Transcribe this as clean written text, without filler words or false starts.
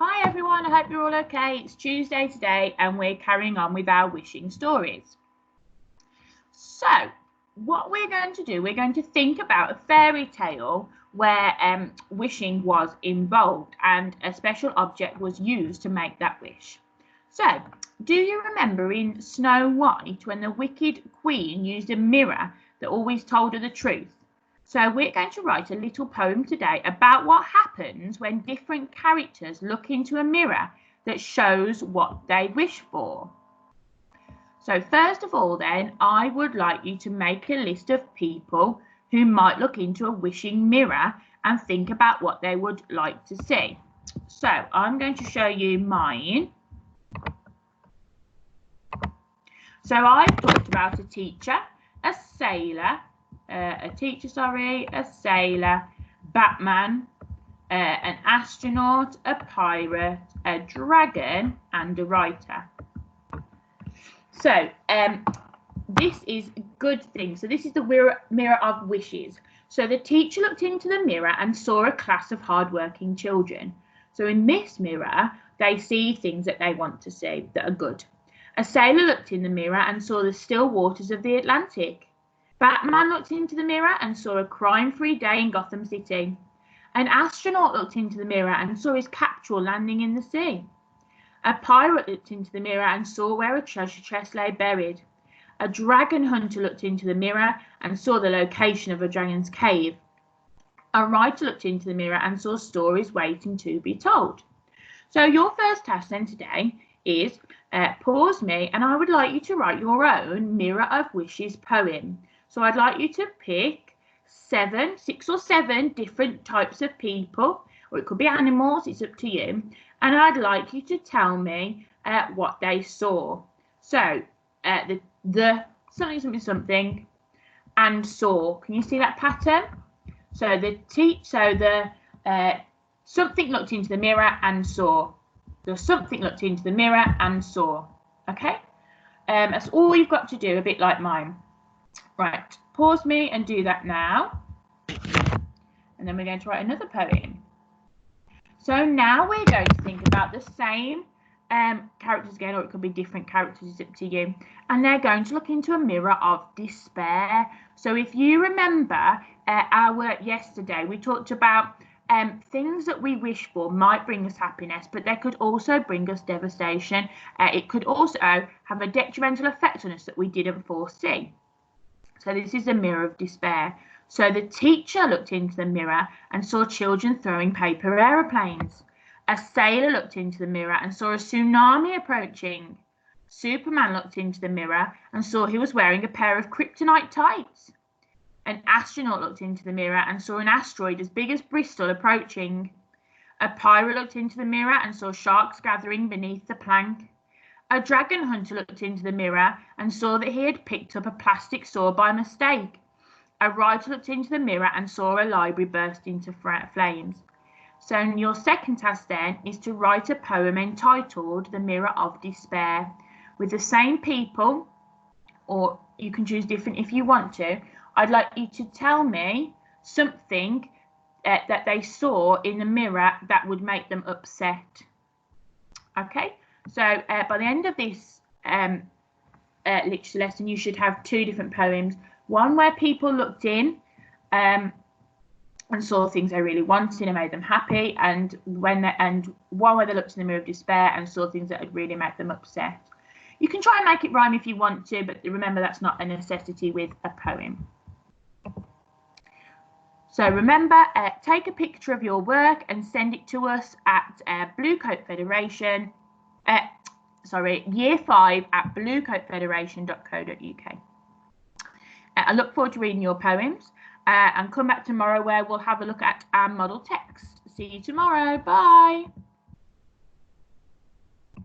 Hi everyone, I hope you're all okay. It's Tuesday today and we're carrying on with our wishing stories. So, what we're going to do, we're going to think about a fairy tale where wishing was involved and a special object was used to make that wish. So, do you remember in Snow White when the wicked queen used a mirror that always told her the truth? So we're going to write a little poem today about what happens when different characters look into a mirror that shows what they wish for. So first of all then, I would like you to make a list of people who might look into a wishing mirror and think about what they would like to see. So I'm going to show you mine. So I've talked about a teacher, a sailor, a sailor, Batman, an astronaut, a pirate, a dragon, and a writer. So this is a good thing. So this is the mirror of wishes. So the teacher looked into the mirror and saw a class of hardworking children. So in this mirror, they see things that they want to see that are good. A sailor looked in the mirror and saw the still waters of the Atlantic. Batman looked into the mirror and saw a crime-free day in Gotham City. An astronaut looked into the mirror and saw his capsule landing in the sea. A pirate looked into the mirror and saw where a treasure chest lay buried. A dragon hunter looked into the mirror and saw the location of a dragon's cave. A writer looked into the mirror and saw stories waiting to be told. So your first task then today is pause me and I would like you to write your own Mirror of Wishes poem. So I'd like you to pick 6 or 7 different types of people, or it could be animals, it's up to you. And I'd like you to tell me what they saw. So the something and saw. Can you see that pattern? So something looked into the mirror and saw. The something looked into the mirror and saw. Okay? That's all you've got to do, a bit like mine. Right, pause me and do that now. And then we're going to write another poem. So now we're going to think about the same characters again, or it could be different characters, it's up to you. And they're going to look into a mirror of despair. So if you remember our work yesterday, we talked about things that we wish for might bring us happiness, but they could also bring us devastation. It could also have a detrimental effect on us that we didn't foresee. So this is a mirror of despair. So the teacher looked into the mirror and saw children throwing paper aeroplanes. A sailor looked into the mirror and saw a tsunami approaching. Superman looked into the mirror and saw he was wearing a pair of kryptonite tights. An astronaut looked into the mirror and saw an asteroid as big as Bristol approaching. A pirate looked into the mirror and saw sharks gathering beneath the plank. A dragon hunter looked into the mirror and saw that he had picked up a plastic saw by mistake. A writer looked into the mirror and saw a library burst into flames. So your second task then is to write a poem entitled The Mirror of Despair with the same people, or you can choose different if you want to. I'd like you to tell me something that they saw in the mirror that would make them upset. Okay, so by the end of this literature lesson, you should have 2 different poems. One where people looked in and saw things they really wanted and made them happy, and one where they looked in the mirror of despair and saw things that would really make them upset. You can try and make it rhyme if you want to, but remember that's not a necessity with a poem. So remember, take a picture of your work and send it to us at Bluecoat Federation, year 5 at bluecoatfederation.co.uk. I look forward to reading your poems and come back tomorrow where we'll have a look at our model text. See you tomorrow. Bye.